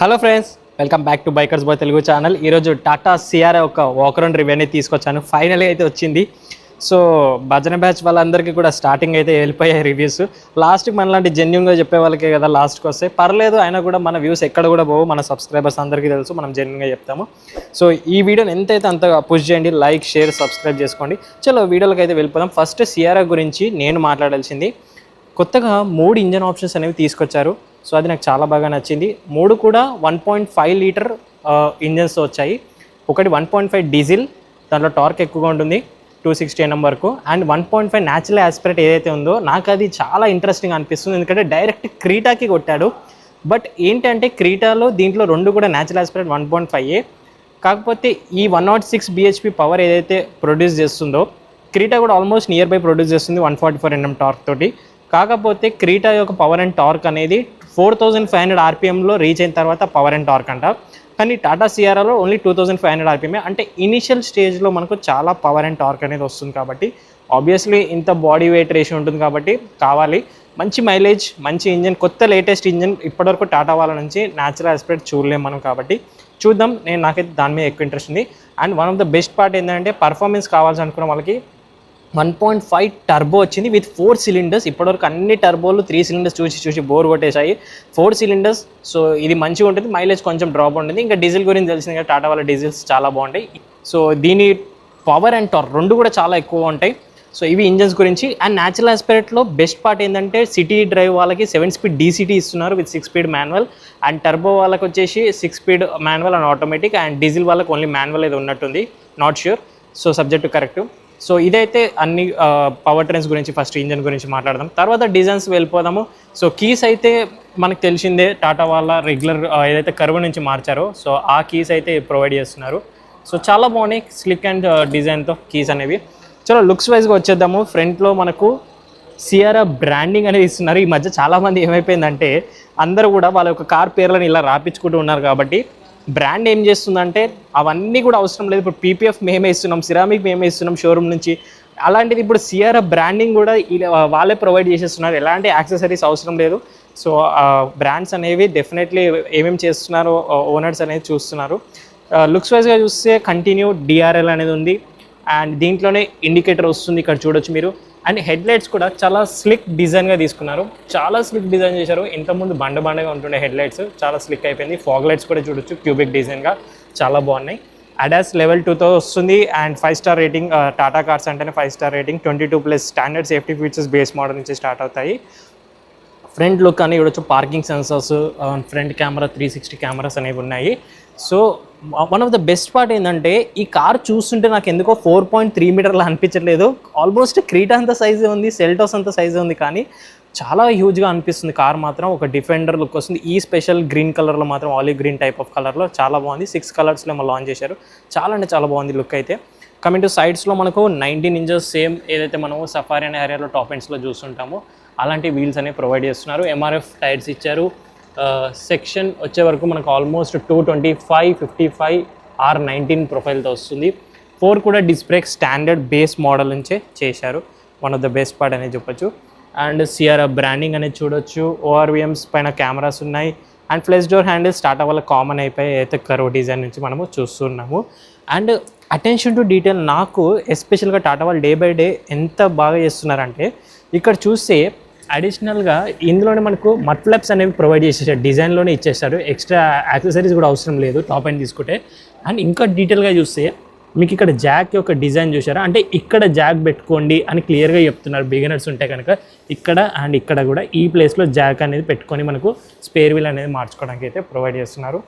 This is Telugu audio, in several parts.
Hello friends, welcome back to bikers boy Telugu channel. ఈరోజు టాటా సిఆర్ఐ ఒక వాక్ అరౌండ్ రివ్యూ అనేది తీసుకొచ్చాను. ఫైనల్గా అయితే వచ్చింది. సో భజన బ్యాచ్ వాళ్ళందరికీ కూడా స్టార్టింగ్ అయితే వెళ్ళిపోయాయి రివ్యూస్. లాస్ట్కి మనలాంటి జెన్యున్గా చెప్పే వాళ్ళకే కదా లాస్ట్కి వస్తే పర్లేదు, అయినా కూడా మన వ్యూస్ ఎక్కడ కూడా పోవు. మన సబ్స్క్రైబర్స్ అందరికీ తెలుసు, మనం జెన్యున్గా చెప్తాము. సో ఈ వీడియోని ఎంతైతే అంత పుష్ చేయండి, లైక్ షేర్ సబ్స్క్రైబ్ చేసుకోండి. చలో వీడియోలోకి అయితే వెళ్ళిపోదాం. ఫస్ట్ సిఆర్ఐ గురించి నేను మాట్లాడాల్సింది, కొత్తగా 3 ఇంజన్ ఆప్షన్స్ అనేవి తీసుకొచ్చారు. సో అది నాకు చాలా బాగా నచ్చింది. 3 కూడా 1.5 లీటర్ ఇంజన్స్ వచ్చాయి. ఒకటి 1.5 డీజిల్, దాంట్లో టార్క్ ఎక్కువగా ఉంటుంది 260 Nm వరకు. అండ్ 1.5 న్యాచురల్ యాస్పిరేట్ ఏదైతే ఉందో నాకు అది చాలా ఇంట్రెస్టింగ్ అనిపిస్తుంది, ఎందుకంటే డైరెక్ట్ క్రీటాకి కొట్టాడు. బట్ ఏంటంటే క్రీటాలో దీంట్లో 2 కూడా న్యాచురల్ యాస్పిరేట్ 1.5. కాకపోతే ఈ 106 bhp పవర్ ఏదైతే ప్రొడ్యూస్ చేస్తుందో క్రీటా కూడా ఆల్మోస్ట్ నియర్ బై ప్రొడ్యూస్ చేస్తుంది 144 Nm టార్క్ తోటి. కాకపోతే క్రీటా యొక్క పవర్ అండ్ టార్క్ అనేది 4500 RPMలో రీచ్ అయిన తర్వాత పవర్ అండ్ టార్క్ అంట. కానీ టాటా సిఆర్ఐలో ఓన్లీ 2500 RPM. అంటే ఇనిషియల్ స్టేజ్లో మనకు చాలా పవర్ అండ్ టార్క్ అనేది వస్తుంది. కాబట్టి ఆబ్వియస్లీ ఇంత బాడీ వెయిట్ రేషియో ఉంటుంది కాబట్టి కావాలి. మంచి మైలేజ్, మంచి ఇంజన్, కొత్త లేటెస్ట్ ఇంజన్. ఇప్పటివరకు టాటా వాళ్ళ నుంచి న్యాచురల్ యాస్పిరేట్ చూడలేము మనం, కాబట్టి చూద్దాం. నాకైతే దాని మీద ఎక్కువ ఇంట్రెస్ట్ ఉంది. And one of the best part ఏంటంటే పర్ఫార్మెన్స్ కావాల్సి అనుకున్న వాళ్ళకి 1.5 టర్బో వచ్చింది విత్ 4 సిలిండర్స్. ఇప్పటివరకు అన్ని టర్బోలు 3 సిలిండర్స్ చూసి బోర్ కొట్టేశాయి. 4 సిలిండర్స్. సో ఇది మంచిగా ఉంటుంది, మైలేజ్ కొంచెం డ్రాప్ ఉంటుంది. ఇంకా డీజిల్ గురించి తెలిసింది కదా, టాటా వాళ్ళ డీజిల్స్ చాలా బాగుంటాయి. సో దీని పవర్ అండ్ టార్క్ 2 కూడా చాలా ఎక్కువ ఉంటాయి. సో ఇవి ఇంజన్స్ గురించి. అండ్ న్యాచురల్ ఆస్పిరేట్లో బెస్ట్ పార్ట్ ఏంటంటే సిటీ డ్రైవ్ వాళ్ళకి 7 స్పీడ్ DCT ఇస్తున్నారు with 6 speed manual. And turbo వాళ్ళకి వచ్చేసి 6 speed manual and automatic. And diesel వాళ్ళకి ఓన్లీ మాన్యువల్ ఏదో ఉన్నట్టుంది, not sure. So subject to correct. So ఇదైతే అన్ని పవర్ ట్రైన్స్ గురించి. ఫస్ట్ ఇంజన్ గురించి మాట్లాడదాం, తర్వాత డిజైన్స్ వెళ్ళిపోదాము. సో కీస్ అయితే మనకు తెలిసిందే, టాటా వాళ్ళ రెగ్యులర్ ఏదైతే కర్వ్ నుంచి మార్చారో సో ఆ కీస్ అయితే ప్రొవైడ్ చేస్తున్నారు. సో చాలా బాగున్నాయి, స్లిక్ అండ్ డిజైన్తో కీస్ అనేవి. చలో లుక్స్ వైజ్గా వచ్చేద్దాము. ఫ్రంట్లో మనకు సిఆర్ఐ బ్రాండింగ్ అనేది ఇస్తున్నారు. ఈ మధ్య చాలామంది ఏమైపోయిందంటే అందరూ కూడా వాళ్ళ యొక్క కార్ పేర్లను ఇలా రాపించుకుంటూ ఉన్నారు. కాబట్టి బ్రాండ్ ఏం చేస్తుందంటే అవన్నీ కూడా అవసరం లేదు. ఇప్పుడు PPF మేమే ఇస్తున్నాం, సిరామిక్ మేమే ఇస్తున్నాం షోరూమ్ నుంచి. అలాంటిది ఇప్పుడు సిఆర్ఐ బ్రాండింగ్ కూడా వాళ్ళే ప్రొవైడ్ చేసేస్తున్నారు, ఎలాంటి యాక్సెసరీస్ అవసరం లేదు. సో బ్రాండ్స్ అనేవి డెఫినెట్లీ ఏమేమి చేస్తున్నారో ఓనర్స్ అనేది చూస్తున్నారు. లుక్స్ వైజ్గా చూస్తే కంటిన్యూ DRL అనేది ఉంది. అండ్ దీంట్లోనే ఇండికేటర్ వస్తుంది, ఇక్కడ చూడొచ్చు మీరు. అండ్ హెడ్ లైట్స్ కూడా చాలా స్లిక్ డిజైన్గా తీసుకున్నారు, చాలా స్లిక్ డిజైన్ చేశారు. ఇంతకుముందు బండగా ఉంటుండే హెడ్ లైట్స్ చాలా స్లిక్ అయిపోయింది. ఫాగ్ లైట్స్ కూడా చూడొచ్చు, క్యూబిక్ డిజైన్గా చాలా బాగున్నాయి. ADAS లెవెల్ 2తో వస్తుంది. And 5 star rating. Tata cars అంటేనే 5 star rating. 22+ standard safety features base model నుంచి స్టార్ట్ అవుతాయి. ఫ్రంట్ లుక్ అని చూడొచ్చు, parking sensors, front camera, 360 cameras అనేవి ఉన్నాయి. So one of the best part ఏంటంటే ఈ కార్ చూస్తుంటే నాకు ఎందుకో 4.3 మీటర్లా అనిపించట్లేదు. ఆల్మోస్ట్ క్రీటా అంత సైజే ఉంది, సెల్టోస్ అంత సైజే ఉంది, కానీ చాలా హ్యూజ్గా అనిపిస్తుంది కార్ మాత్రం. ఒక డిఫెండర్ లుక్ వస్తుంది. ఈ స్పెషల్ గ్రీన్ కలర్లో మాత్రం, ఆలివ్ గ్రీన్ టైప్ ఆఫ్ కలర్లో చాలా బాగుంది. 6 కలర్స్లో ఏమో లాంచ్ చేశారు. చాలా అంటే చాలా బాగుంది లుక్ అయితే. కమింగ్ టు సైడ్స్లో మనకు 19 ఇంచెస్ సేమ్ ఏదైతే మనము సఫారీ అనే ఏరియాలో టాప్ ఎండ్స్లో చూస్తుంటామో అలాంటి వీల్స్ అనేవి ప్రొవైడ్ చేస్తున్నారు. MRF టైర్స్ ఇచ్చారు. సెక్షన్ వచ్చే వరకు మనకు ఆల్మోస్ట్ 225, 55, R19 ప్రొఫైల్తో వస్తుంది. 4 కూడా disc brake standard base model నుంచే చేశారు. One of the best part అనేది చెప్పొచ్చు. అండ్ సిఆర్ఐ బ్రాండింగ్ అనేది చూడొచ్చు. ORVMs పైన కెమెరాస్ ఉన్నాయి. And flesh door handles Tata వల్ల కామన్ అయిపోయి అయితే కర్వ్ డిజైన్ నుంచి మనము చూస్తున్నాము. అండ్ అటెన్షన్ టు డీటెయిల్ నాకు ఎస్పెషల్గా టాటా వాళ్ళు డే బై డే ఎంత బాగా చేస్తున్నారంటే, ఇక్కడ చూస్తే అడిషనల్గా ఇందులోనే మనకు మడ్ ఫ్లాప్స్ అనేవి ప్రొవైడ్ చేసేసారు, డిజైన్లోనే ఇచ్చేస్తారు. ఎక్స్ట్రా యాక్సెసరీస్ కూడా అవసరం లేదు టాప్ ఎండ్ తీసుకుంటే. అండ్ ఇంకా డీటెయిల్గా చూస్తే మీకు ఇక్కడ జాక్ యొక్క డిజైన్ చూసారా, అంటే ఇక్కడ జాక్ పెట్టుకోండి అని క్లియర్గా చెప్తున్నారు. బిగినర్స్ ఉంటే కనుక ఇక్కడ అండ్ ఇక్కడ కూడా ఈ ప్లేస్లో జాక్ అనేది పెట్టుకొని మనకు స్పేర్ వీల్ అనేది మార్చుకోవడానికి అయితే ప్రొవైడ్ చేస్తున్నారు.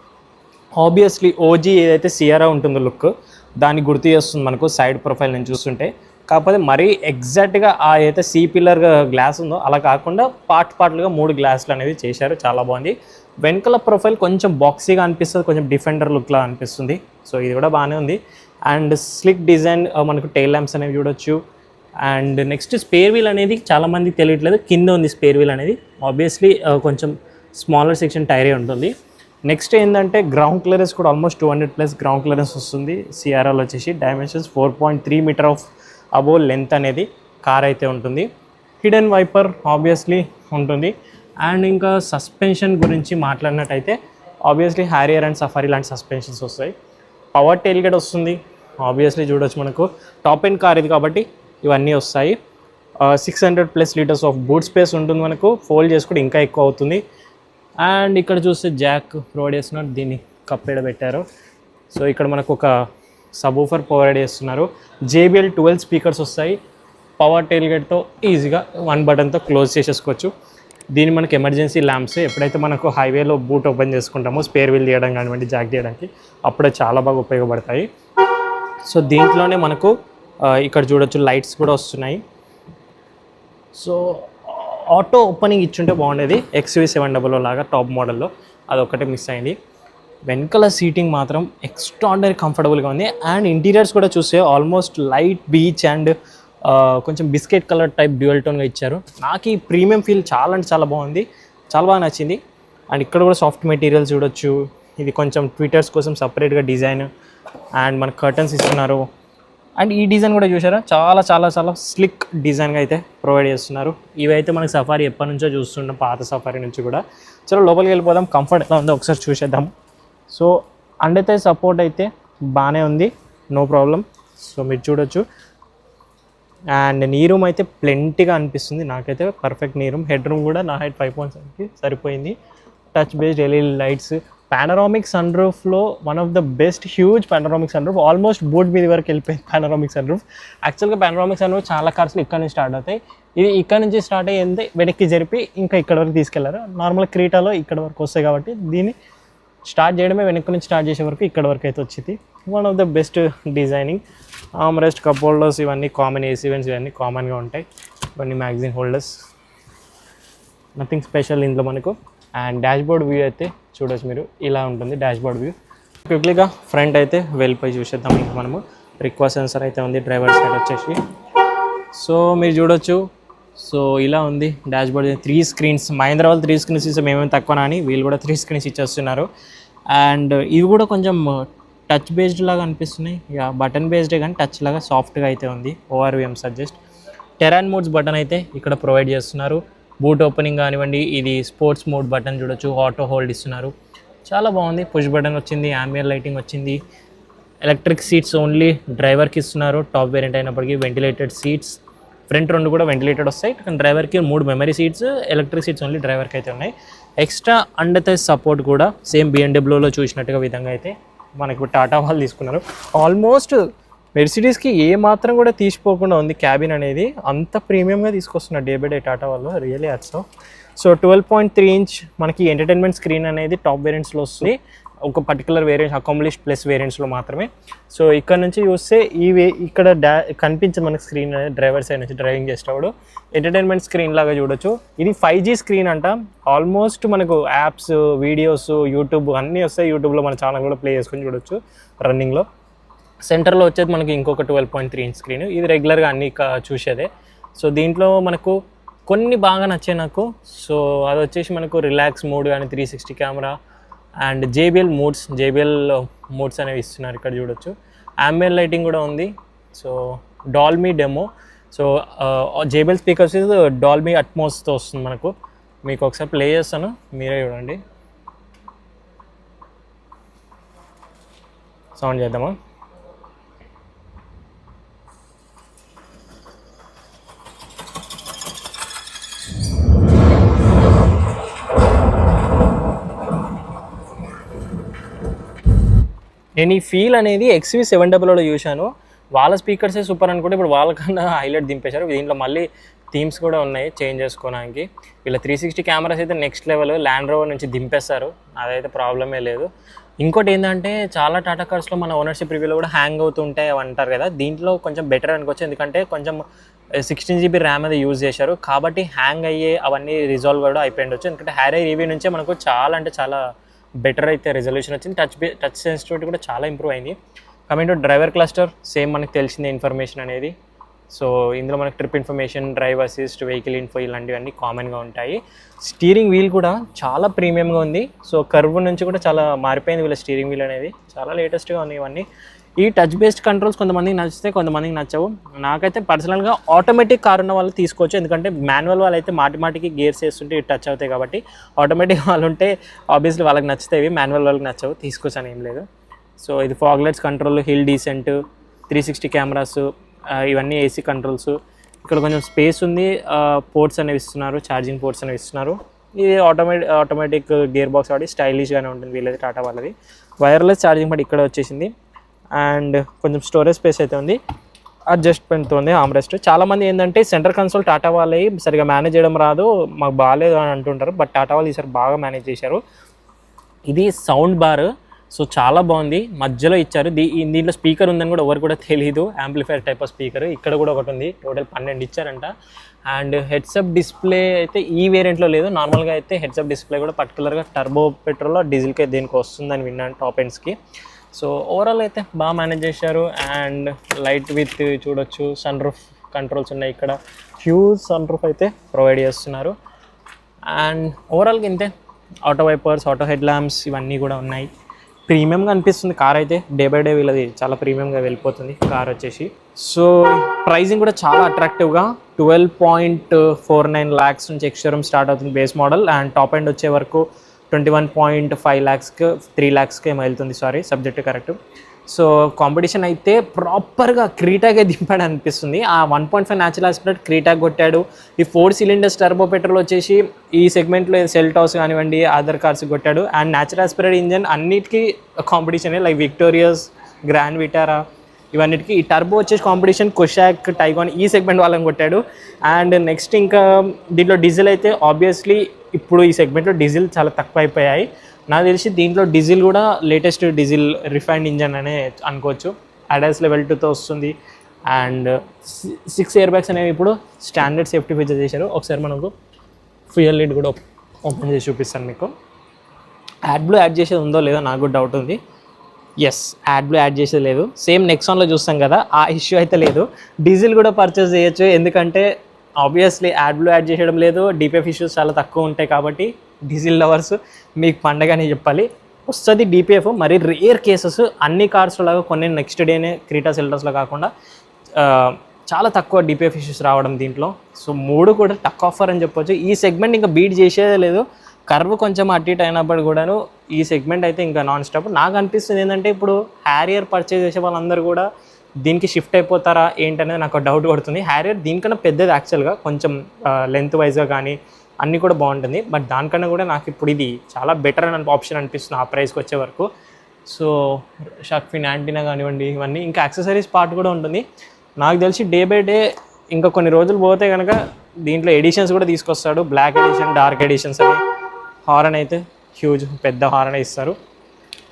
ఆబ్వియస్లీ OG ఏదైతే సిఆర్ఐ ఉంటుందో లుక్ దాన్ని గుర్తు చేస్తుంది మనకు సైడ్ ప్రొఫైల్ నుంచి చూస్తుంటే. కాకపోతే మరీ ఎగ్జాక్ట్గా ఆ అయితే C పిల్లర్ గ్లాస్ ఉందో అలా కాకుండా పార్ట్లుగా 3 గ్లాసులు అనేవి చేశారు, చాలా బాగుంది. వెనకాల ప్రొఫైల్ కొంచెం బాక్సీగా అనిపిస్తుంది, కొంచెం డిఫెండర్ లుక్లా అనిపిస్తుంది. సో ఇది కూడా బాగానే ఉంది. అండ్ స్లిక్ డిజైన్ మనకు టైల్ ల్యాంప్స్ అనేవి చూడొచ్చు. అండ్ నెక్స్ట్ స్పేర్ వీల్ అనేది చాలామందికి తెలియట్లేదు, కింద ఉంది స్పేర్ వీల్ అనేది. ఆబ్వియస్లీ కొంచెం స్మాలర్ సెక్షన్ టైరే ఉంటుంది. నెక్స్ట్ ఏంటంటే గ్రౌండ్ క్లియరెన్స్ కూడా ఆల్మోస్ట్ 200+ గ్రౌండ్ క్లియరెన్స్ వస్తుంది. సిఆర్ఐలో వచ్చేసి dimensions 4.3 metre of above length అనేది కార్ అయితే ఉంటుంది. హిడెన్ వైపర్ ఆబ్వియస్లీ ఉంటుంది. అండ్ ఇంకా సస్పెన్షన్ గురించి మాట్లాడినట్టయితే ఆబ్వియస్లీ హ్యారియర్ అండ్ సఫారీ లాంటి సస్పెన్షన్స్ వస్తాయి. పవర్ టెయిల్ గేట్ వస్తుంది, ఆబ్వియస్లీ చూడొచ్చు మనకు టాప్ ఎండ్ కార్ ఇది కాబట్టి ఇవన్నీ వస్తాయి. 600+ లీటర్స్ ఆఫ్ బూట్ స్పేస్ ఉంటుంది మనకు, ఫోల్డ్ చేసుకుంటే ఇంకా ఎక్కువ అవుతుంది. అండ్ ఇక్కడ చూస్తే జాక్ ప్రొవైడ్ చేస్తున్నారు, దీన్ని కప్పేడ పెట్టారు. సో ఇక్కడ మనకు ఒక సబూఫర్ ప్రొవైడ్ చేస్తున్నారు. JBL 12 స్పీకర్స్ వస్తాయి. పవర్ టెయిల్ గేట్తో ఈజీగా 1 బటన్తో క్లోజ్ చేసేసుకోవచ్చు. దీన్ని మనకి ఎమర్జెన్సీ ల్యాంప్స్ ఎప్పుడైతే మనకు హైవేలో బూట్ ఓపెన్ చేసుకుంటామో స్పేర్ వీల్ తీయడం కానివ్వండి, జాక్ తీయడానికి అప్పుడే చాలా బాగా ఉపయోగపడతాయి. సో దీంట్లోనే మనకు ఇక్కడ చూడొచ్చు లైట్స్ కూడా వస్తున్నాయి. సో ఆటో ఓపెనింగ్ ఇచ్చుంటే బాగుండేది, XUV700 లాగా టాప్ మోడల్లో, అదొక్కటే మిస్ అయింది. వెనకాల సీటింగ్ మాత్రం ఎక్స్ట్రాడినరీ కంఫర్టబుల్గా ఉంది. అండ్ ఇంటీరియర్స్ కూడా చూస్తే ఆల్మోస్ట్ లైట్ బీచ్ అండ్ కొంచెం బిస్కెట్ కలర్ టైప్ డ్యూయల్ టోన్గా ఇచ్చారు. నాకు ఈ ప్రీమియం ఫీల్ చాలా అంటే చాలా బాగుంది, చాలా బాగా నచ్చింది. అండ్ ఇక్కడ కూడా సాఫ్ట్ మెటీరియల్స్ చూడొచ్చు. ఇది కొంచెం ట్విటర్స్ కోసం సపరేట్గా డిజైన్ అండ్ మనకు కర్టన్స్ ఇస్తున్నారు. అండ్ ఈ డిజైన్ కూడా చూసారా, చాలా చాలా చాలా స్లిక్ డిజైన్గా అయితే ప్రొవైడ్ చేస్తున్నారు. ఇవైతే మనకి సఫారీ ఎప్పటి నుంచో చూస్తున్నాం, పాత సఫారీ నుంచి కూడా. చలో లోపలికి వెళ్ళిపోదాం, కంఫర్ట్ ఎలా ఉందో ఒకసారి చూసేద్దాం. సో అండర్ సపోర్ట్ అయితే బాగానే ఉంది, నో ప్రాబ్లం. సో మీరు చూడొచ్చు. అండ్ నీ రూమ్ అయితే ప్లెంటీగా అనిపిస్తుంది, నాకైతే పర్ఫెక్ట్ నీ రూమ్. హెడ్ రూమ్ కూడా నా హైట్ 5.7కి సరిపోయింది. Touch based LED lights, panoramic sun రూఫ్లో one of the best, huge panoramic sun roof, almost board మీద వరకు వెళ్ళిపోయింది పానరామిక్ సన్ రూఫ్. యాక్చువల్గా పానరామిక్ సన్ రూఫ్ చాలా కార్స్లో ఇక్కడ నుంచి స్టార్ట్ అవుతాయి, ఇది ఇక్కడ నుంచి స్టార్ట్ అయ్యింది వెనక్కి జరిపి ఇంకా ఇక్కడ వరకు తీసుకెళ్లారు. నార్మల్ క్రీటాలో ఇక్కడ వరకు వస్తాయి కాబట్టి దీన్ని స్టార్ట్ చేయడమే వెనక్కి నుంచి స్టార్ట్ చేసే వరకు ఇక్కడ వరకు అయితే వచ్చింది. One of the best designing. Armrest, cup holders ఇవన్నీ కామన్, ఏసీ వెంట్స్ ఇవన్నీ కామన్గా ఉంటాయి. ఇవన్నీ మ్యాగజైన్ హోల్డర్స్, నథింగ్ స్పెషల్ ఇందులో మనకు. అండ్ డాష్బోర్డ్ వ్యూ అయితే చూడొచ్చు మీరు, ఇలా ఉంటుంది డాష్బోర్డ్ వ్యూ. క్విక్లీగా ఫ్రంట్ అయితే వెళ్ళిపోయి చూసేద్దాం. ఇంకా మనము రిక్వెస్ట్ సెన్సర్ అయితే ఉంది డ్రైవర్ సైడ్ వచ్చేసి. సో మీరు చూడొచ్చు, సో ఇలా ఉంది డాష్బోర్డ్. 3 స్క్రీన్స్, మహీంద్రా వాళ్ళు 3 స్క్రీన్స్ ఇస్తే మేమేమి తక్కువనా అని వీళ్ళు కూడా 3 స్క్రీన్స్ ఇచ్చేస్తున్నారు. అండ్ ఇవి కూడా కొంచెం టచ్ బేస్డ్ లాగా అనిపిస్తున్నాయి, ఇక బటన్ బేస్డే కానీ టచ్ లాగా సాఫ్ట్గా అయితే ఉంది. ORVM suggest. Terrain modes button అయితే ఇక్కడ ప్రొవైడ్ చేస్తున్నారు. బూట్ ఓపెనింగ్ కానివ్వండి, ఇది స్పోర్ట్స్ మోడ్ బటన్ చూడొచ్చు, ఆటో హోల్డ్ ఇస్తున్నారు, చాలా బాగుంది. పుష్ బటన్ వచ్చింది, యాంబియర్ లైటింగ్ వచ్చింది. ఎలక్ట్రిక్ సీట్స్ ఓన్లీ డ్రైవర్కి ఇస్తున్నారు, టాప్ వేరియంట్ అయినప్పటికీ. వెంటిలేటెడ్ సీట్స్, ఫ్రంట్ 2 కూడా వెంటిలేటెడ్ వస్తాయి, కానీ డ్రైవర్కి 3 memory seats, electric seats only డ్రైవర్కి అయితే ఉన్నాయి. ఎక్స్ట్రా అండర్ థై సపోర్ట్ కూడా సేమ్ BMWలో చూసినట్టుగా విధంగా అయితే మనకు టాటా వాళ్ళు తీసుకున్నారు. ఆల్మోస్ట్ మెర్సిడీస్కి ఏ మాత్రం కూడా తీసిపోకుండా ఉంది క్యాబిన్ అనేది, అంత ప్రీమియంగా తీసుకొస్తున్నారు డే బై డే టాటా వాళ్ళు, రియలీ అట్స్. సో 12.3 ఇంచ్ మనకి ఎంటర్టైన్మెంట్ స్క్రీన్ అనేది టాప్ వేరియంట్స్లో వస్తుంది, ఒక పర్టికులర్ వేరియంట్ అకాంప్లిష్ ప్లస్ వేరియంట్స్లో మాత్రమే. సో ఇక్కడ నుంచి చూస్తే ఇక్కడ కనిపించదు మనకి స్క్రీన్ అనేది, డ్రైవర్ సైడ్ నుంచి డ్రైవింగ్ చేసేటప్పుడు ఎంటర్టైన్మెంట్ స్క్రీన్ లాగా చూడొచ్చు. ఇది 5G స్క్రీన్ అంట. ఆల్మోస్ట్ మనకు యాప్స్, వీడియోస్, యూట్యూబ్ అన్నీ వస్తాయి. యూట్యూబ్లో మన ఛానల్ కూడా ప్లే చేసుకొని చూడొచ్చు రన్నింగ్లో. సెంటర్లో వచ్చేది మనకి ఇంకొక 12.3 ఇంచ్ స్క్రీన్, ఇది రెగ్యులర్గా అన్ని చూసేదే. సో దీంట్లో మనకు కొన్ని బాగా నచ్చాయి నాకు. సో అది వచ్చేసి మనకు రిలాక్స్ మోడ్ కానీ, 360 కెమెరా అండ్ JBL మోడ్స్ అనేవి ఇస్తున్నారు, ఇక్కడ చూడొచ్చు. యాంబియర్ లైటింగ్ కూడా ఉంది. So Dolby demo. So JBL speakers Dolby అట్మోస్తో వస్తుంది మనకు. మీకు ఒకసారి ప్లే చేస్తాను, మీరే చూడండి. సౌండ్ చేద్దామా? నేను ఈ ఫీల్ అనేది XUV700లో చూశాను, వాళ్ళ స్పీకర్సే సూపర్ అనుకుంటే ఇప్పుడు వాళ్ళకన్నా హైలైట్ దింపేశారు. దీంట్లో మళ్ళీ థీమ్స్ కూడా ఉన్నాయి చేంజ్ చేసుకోవడానికి. వీళ్ళ 360 కెమెరాస్ అయితే నెక్స్ట్ లెవెల్, ల్యాండ్ రోవర్ నుంచి దింపేస్తారు, అదైతే ప్రాబ్లమే లేదు. ఇంకోటి ఏంటంటే చాలా టాటా కార్స్లో మన ఓనర్షిప్ రివ్యూలో కూడా హ్యాంగ్ అవుతుంటాయి అవి అంటారు కదా, దీంట్లో కొంచెం బెటర్ అనుకోవచ్చు. ఎందుకంటే కొంచెం 16GB ర్యామ్ అది యూజ్ చేశారు కాబట్టి హ్యాంగ్ అయ్యే అవన్నీ రిజాల్వ్ కూడా అయిపోయిండొచ్చు. ఎందుకంటే హ్యారీ రివ్యూ నుంచే మనకు చాలా అంటే చాలా బెటర్ అయితే రెజల్యూషన్ వచ్చింది. టచ్ సెన్సిటివిటీ కూడా చాలా ఇంప్రూవ్ అయింది. Coming to driver cluster, same మనకు తెలిసిందే ఇన్ఫర్మేషన్ అనేది. సో ఇందులో మనకు trip information, drive assist, vehicle info ఇలాంటివన్నీ కామన్గా ఉంటాయి. స్టీరింగ్ వీల్ కూడా చాలా ప్రీమియంగా ఉంది. సో కర్వ్ నుంచి కూడా చాలా మారిపోయింది వీళ్ళ స్టీరింగ్ వీల్ అనేది, చాలా లేటెస్ట్గా ఉన్నాయి ఇవన్నీ. ఈ టచ్ బేస్డ్ కంట్రోల్స్ కొంతమందికి నచ్చితే కొంతమందికి నచ్చవు. నాకైతే పర్సనల్గా ఆటోమేటిక్ కార్ ఉన్న వాళ్ళు తీసుకోవచ్చు, ఎందుకంటే మాన్యువల్ వాళ్ళు అయితే మాటికి గేర్స్ వేస్తుంటే టచ్ అవుతాయి కాబట్టి ఆటోమేటిక్ వాళ్ళు ఉంటే ఆబ్వియస్లీ వాళ్ళకి నచ్చుతాయి, మాన్యువల్ వాళ్ళకి నచ్చవు, తీసుకోవచ్చు అని ఏం లేదు. సో ఇది ఫాగ్లైట్స్ కంట్రోల్, హిల్ డీసెంట్, 360 కెమెరాస్, ఇవన్నీ ఏసీ కంట్రోల్స్. ఇక్కడ కొంచెం స్పేస్ ఉంది, పోర్ట్స్ అనేవి ఇస్తున్నారు, ఛార్జింగ్ పోర్ట్స్ అనేవి ఇస్తున్నారు. ఇది ఆటోమేటిక్ గేర్ బాక్స్ కాబట్టి స్టైలిష్గానే ఉంటుంది వీళ్ళది, టాటా వాళ్ళది. వైర్లెస్ ఛార్జింగ్ పడి ఇక్కడ వచ్చేసింది. అండ్ కొంచెం స్టోరేజ్ స్పేస్ అయితే ఉంది, అడ్జస్ట్మెంట్తో ఉంది ఆమ్రెస్ట్. చాలామంది ఏంటంటే సెంటర్ కన్సోల్ టాటా వాళ్ళవి సరిగా మేనేజ్ చేయడం రాదు, మాకు బాగాలేదు అని అంటుంటారు. బట్ టాటా వాళ్ళు ఈసారి బాగా మేనేజ్ చేశారు. ఇది సౌండ్ బార్, సో చాలా బాగుంది, మధ్యలో ఇచ్చారు. దీంట్లో స్పీకర్ ఉందని కూడా ఎవరు కూడా తెలియదు, యాంప్లిఫైర్ టైప్ ఆఫ్ స్పీకర్. ఇక్కడ కూడా ఒకటి ఉంది, టోటల్ 12 ఇచ్చారంట. అండ్ హెడ్సప్ డిస్ప్లే అయితే ఈ వేరియంట్లో లేదు, నార్మల్గా అయితే హెడ్సప్ డిస్ప్లే కూడా పర్టికులర్గా టర్బో పెట్రోల్లో డీజిల్కి దేనికి వస్తుందని విన్నాను టాప్ ఎండ్స్కి. సో ఓవరాల్ అయితే బాగా మేనేజ్ చేశారు. అండ్ లైట్ విత్ చూడొచ్చు, సన్ రూఫ్ కంట్రోల్స్ ఉన్నాయి, ఇక్కడ హ్యూజ్ సన్ రూఫ్ అయితే ప్రొవైడ్ చేస్తున్నారు. అండ్ ఓవరాల్గా ఇంతే, auto wipers, auto head lamps ఇవన్నీ కూడా ఉన్నాయి. ప్రీమియంగా అనిపిస్తుంది కార్ అయితే, డే బై డే వీళ్ళది చాలా ప్రీమియంగా వెళ్ళిపోతుంది కార్ వచ్చేసి. సో ప్రైజింగ్ కూడా చాలా అట్రాక్టివ్గా 12.49 lakhs నుంచి ఎక్స్షోరూమ్ స్టార్ట్ అవుతుంది base model. And top end వచ్చే వరకు 21.5 lakhsకి 3 lakhsకి ఏమో వెళ్తుంది, sorry subject correct. So competition అయితే ప్రాపర్గా క్రీటాగే దింపాడు అనిపిస్తుంది. ఆ 1.5 న్యాచురల్ ఆస్పిరేట్ క్రీటా కొట్టాడు. ఈ 4 cylinders టర్బో పెట్రోల్ వచ్చేసి ఈ సెగ్మెంట్లో సెల్టాస్ కానివ్వండి అదర్ కార్స్ కొట్టాడు. అండ్ న్యాచురల్ ఆస్పిరేట్ ఇంజన్ అన్నిటికీ కాంపిటీషనే, లైక్ విక్టోరియస్, గ్రాండ్ విటారా ఇవన్నిటికీ. ఈ టర్బో వచ్చేసి కాంపిటీషన్ కొషాక్, టైగాన్ ఈ సెగ్మెంట్ వాళ్ళని కొట్టాడు. అండ్ నెక్స్ట్ ఇంకా దీంట్లో డీజిల్ అయితే ఆబ్వియస్లీ ఇప్పుడు ఈ సెగ్మెంట్లో డీజిల్ చాలా తక్కువ అయిపోయాయి. నాకు తెలిసి దీంట్లో డీజిల్ కూడా లేటెస్ట్ డీజిల్ రిఫైన్డ్ ఇంజన్ అనే అనుకోవచ్చు. ADAS Level 2తో వస్తుంది. అండ్ 6 ఎయిర్ బ్యాగ్స్ అనేవి ఇప్పుడు స్టాండర్డ్ సేఫ్టీ ఫీచర్ చేశారు. ఒకసారి మనకు ఫ్యూయల్ లీడ్ కూడా ఓపెన్ చేసి చూపిస్తాను మీకు. యాడ్బ్లూ యాడ్ చేసేది ఉందో లేదో నాకు కూడా డౌట్ ఉంది. ఎస్, యాడ్బ్లూ యాడ్ చేసేది లేదు. సేమ్ నెక్సాన్లో చూస్తాం కదా, ఆ ఇష్యూ అయితే లేదు. డీజిల్ కూడా పర్చేస్ చేయొచ్చు, ఎందుకంటే ఆబ్వియస్లీ యాడ్బ్లూ యాడ్ చేయడం లేదు, DPF ఇష్యూస్ చాలా తక్కువ ఉంటాయి కాబట్టి డీజిల్ లవర్స్ మీకు పండగని చెప్పాలి. వస్తుంది DPF, మరి రేర్ కేసెస్ అన్ని కార్స్లో లాగా కొన్ని నెక్స్ట్ డేనే క్రీటా సెల్టాస్లో కాకుండా చాలా తక్కువ DPF ఇష్యూస్ రావడం దీంట్లో. సో 3 కూడా టక్ ఆఫర్ అని చెప్పొచ్చు. ఈ సెగ్మెంట్ ఇంకా బీట్ చేసేదే లేదు. కర్వ్ కొంచెం అటు ఇటు అయినప్పుడు కూడాను ఈ సెగ్మెంట్ అయితే ఇంకా నాన్ స్టాప్. నాకు అనిపిస్తుంది ఏంటంటే ఇప్పుడు హ్యారియర్ పర్చేజ్ చేసే వాళ్ళందరూ కూడా దీనికి షిఫ్ట్ అయిపోతారా ఏంటనేది నాకు డౌట్ పడుతుంది. హ్యారియర్ దీనికన్నా పెద్దది యాక్చువల్గా, కొంచెం లెంత్ వైజ్గా కానీ అన్నీ కూడా బాగుంటుంది. బట్ దానికన్నా కూడా నాకు ఇప్పుడు ఇది చాలా బెటర్ అని ఆప్షన్ అనిపిస్తుంది ఆ ప్రైస్కి వచ్చే వరకు. సో షార్క్ ఫిన్ యాంటీనా కానివ్వండి ఇవన్నీ, ఇంకా యాక్సెసరీస్ పార్ట్ కూడా ఉంటుంది. నాకు తెలిసి డే బై డే ఇంకా కొన్ని రోజులు పోతే కనుక దీంట్లో ఎడిషన్స్ కూడా తీసుకొస్తాడు, బ్లాక్ ఎడిషన్, డార్క్ ఎడిషన్స్ అని. హారన్ అయితే హ్యూజ్ పెద్ద హారన్ ఇస్తారు.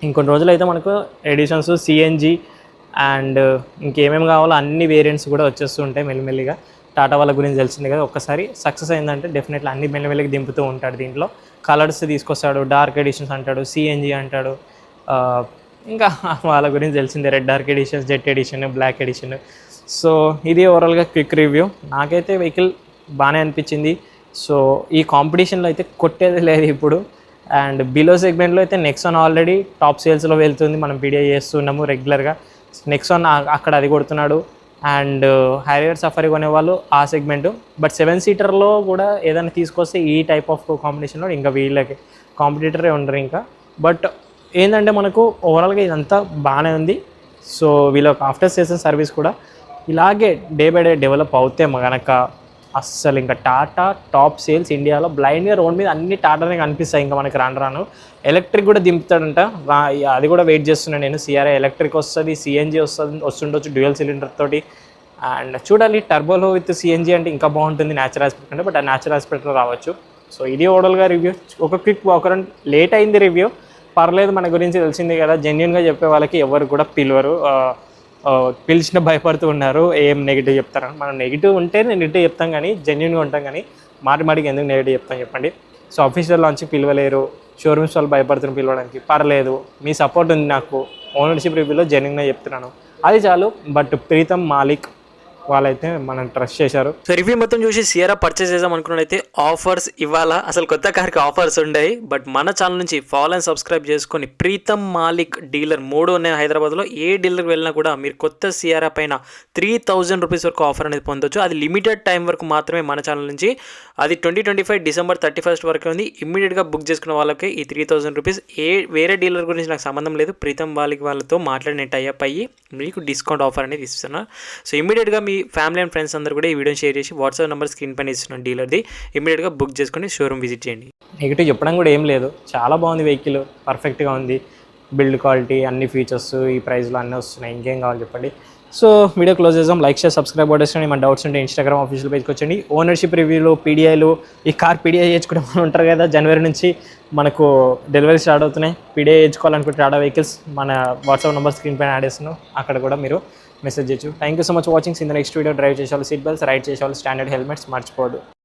ఇంకొన్ని రోజులు అయితే మనకు ఎడిషన్స్, CNG అండ్ ఇంకేమేమి కావాలో అన్ని వేరియంట్స్ కూడా వచ్చేస్తూ ఉంటాయి మెల్లిమెల్లిగా. టాటా వాళ్ళ గురించి తెలిసింది కదా, ఒక్కసారి సక్సెస్ అయిందంటే డెఫినెట్లీ అన్ని మెల్లిమెల్లిగా దింపుతూ ఉంటాడు. దీంట్లో కలర్స్ తీసుకొస్తాడు, డార్క్ ఎడిషన్స్ అంటాడు, CNG అంటాడు, ఇంకా వాళ్ళ గురించి తెలిసిందే, red dark editions, jet edition, black edition. So ఇది ఓవరాల్గా క్విక్ రివ్యూ. నాకైతే వెహికల్ బాగానే అనిపించింది. సో ఈ కాంపిటీషన్లో అయితే కొట్టేది లేదు ఇప్పుడు. అండ్ బిలో సెగ్మెంట్లో అయితే నెక్సాన్ ఆల్రెడీ టాప్ సేల్స్లో వెళ్తుంది, మనం వీడియో చేస్తున్నాము రెగ్యులర్గా. నెక్సాన్ అక్కడ అది కొడుతున్నాడు. అండ్ హ్యారియర్ సఫారీ కొనేవాళ్ళు ఆ సెగ్మెంట్. బట్ 7 సీటర్లో కూడా ఏదైనా తీసుకొస్తే ఈ టైప్ ఆఫ్ కాంపిటీషన్లో ఇంకా వీళ్ళకి కాంపిటీటరే ఉండరు ఇంకా. బట్ ఏంటంటే మనకు ఓవరాల్గా ఇదంతా బాగానే ఉంది. సో వీళ్ళకి ఆఫ్టర్ సేల్స్ సర్వీస్ కూడా ఇలాగే డే బై డే డెవలప్ అవుతే కనుక అస్సలు ఇంకా టాటా టాప్ సేల్స్ ఇండియాలో బ్లైండ్గా రోడ్ మీద అన్ని టాటానే కనిపిస్తాయి. ఇంకా మనకి రాను ఎలక్ట్రిక్ కూడా దింపుతాడంట, అది కూడా వెయిట్ చేస్తున్నాను నేను. CRI ఎలక్ట్రిక్ వస్తుంది, CNG వస్తుండొచ్చు డ్యూయల్ సిలిండర్ తోటి. అండ్ చూడాలి టర్బోలో విత్ CNG అంటే ఇంకా బాగుంటుంది న్యాచురల్ ఆస్పెక్ట్ అంటే. బట్ ఆ న్యాచురల్ ఆస్పెక్ట్లో రావచ్చు. సో ఇది ఓవరాల్గా రివ్యూ. ఒక క్విక్ వాకర్ లేట్ అయింది రివ్యూ, పర్లేదు, మన గురించి తెలిసిందే కదా. జెన్యున్గా చెప్పే వాళ్ళకి ఎవరు కూడా పిలవరు, పిలిచిన భయపడుతూ ఉన్నారు ఏం నెగిటివ్ చెప్తారని. మనం నెగిటివ్ ఉంటే నెగిటివ్ చెప్తాం కానీ జెన్యున్గా ఉంటాం, కానీ మాటికి ఎందుకు నెగిటివ్ చెప్తాం చెప్పండి. సో ఆఫీషియల్ లాంచ్కి పిలవలేరు, షోరూమ్స్ వాళ్ళు భయపడుతున్నారు పిలవడానికి, పర్లేదు, మీ సపోర్ట్ ఉంది నాకు. ఓనర్షిప్ రివ్యూలో జెన్యున్గా చెప్తున్నాను, అది చాలు. బట్ ప్రీతం మాలిక్ వాళ్ళైతే మనం ట్రస్ట్ చేశారు. సో రివ్యూ మొత్తం చూసి సియరా పర్చేస్ చేద్దాం అనుకున్నైతే ఆఫర్స్ ఇవ్వాలా, అసలు కొత్త కార్కి ఆఫర్స్ ఉన్నాయి. బట్ మన ఛానల్ నుంచి ఫాలో అండ్ సబ్స్క్రైబ్ చేసుకొని ప్రీతం మాలిక్ డీలర్ 3 ఉన్నాయి హైదరాబాద్లో. ఏ డీలర్కి వెళ్ళినా కూడా మీరు కొత్త సియరా పైన 3000 రూపీస్ వరకు ఆఫర్ అనేది పొందొచ్చు. అది లిమిటెడ్ టైం వరకు మాత్రమే మన ఛానల్ నుంచి. అది 2025 డిసెంబర్ 31 వరకు ఉంది. ఇమ్మీడియట్గా బుక్ చేసుకున్న వాళ్ళకి ఈ 3000 రూపీస్. వేరే డీలర్ గురించి నాకు సంబంధం లేదు, ప్రీతం మాలిక్ వాళ్ళతో మాట్లాడిన టైఅప్ అయ్యి మీకు డిస్కౌంట్ ఆఫర్ అనేది ఇస్తున్నా. సో ఇమీడియట్గా మీ ఫ్యామిలీ అండ్ ఫ్రెండ్స్ అందరూ కూడా ఈ వీడియోని షేర్ చేసి వాట్సాప్ నెంబర్ స్క్రీన్ పైన ఇస్తున్నాను డీలర్ది, ఇమీడియట్గా బుక్ చేసుకొని షోరూమ్ విజిట్ చేయండి. నెగిటివ్ చెప్పడం కూడా ఏం లేదు, చాలా బాగుంది వెహికల్, పర్ఫెక్ట్గా ఉంది. బిల్డ్ క్వాలిటీ అన్ని ఫీచర్స్ ఈ ప్రైస్లో అన్నీ వస్తున్నాయి. ఇంకేం కావాలి చెప్పండి. సో వీడియో క్లోజ్ చేద్దాం. లైక్ షేర్ సబ్స్క్రైబ్ కొట్టేసి మన డౌట్స్ ఉంటే ఇన్స్టాగ్రామ్ ఆఫీషియల్ పేజ్కి వచ్చండి. ఓనర్షిప్ రివ్యూలు, పీడిఐలు, ఈ కార్ పీడిఐ చేయించుకుంటే మనం ఉంటారు కదా, జనవరి నుంచి మనకు డెలివరీ స్టార్ట్ అవుతున్నాయి. పీడిఐ చేయించుకోవాలనుకుంటే టాటా వెహికల్స్ మన వాట్సాప్ నెంబర్ స్క్రీన్ పైన యాడ్ చేస్తున్నాం, అక్కడ కూడా మీరు మెసేజ్ చేయొచ్చు. Thank you so much watching. In the next video drive చేసేవాళ్ళు సీట్ బెల్ట్స్, రైడ్ చేసేవాళ్ళు స్టాండర్డ్ హెల్మెట్స్ మర్చిపోదు.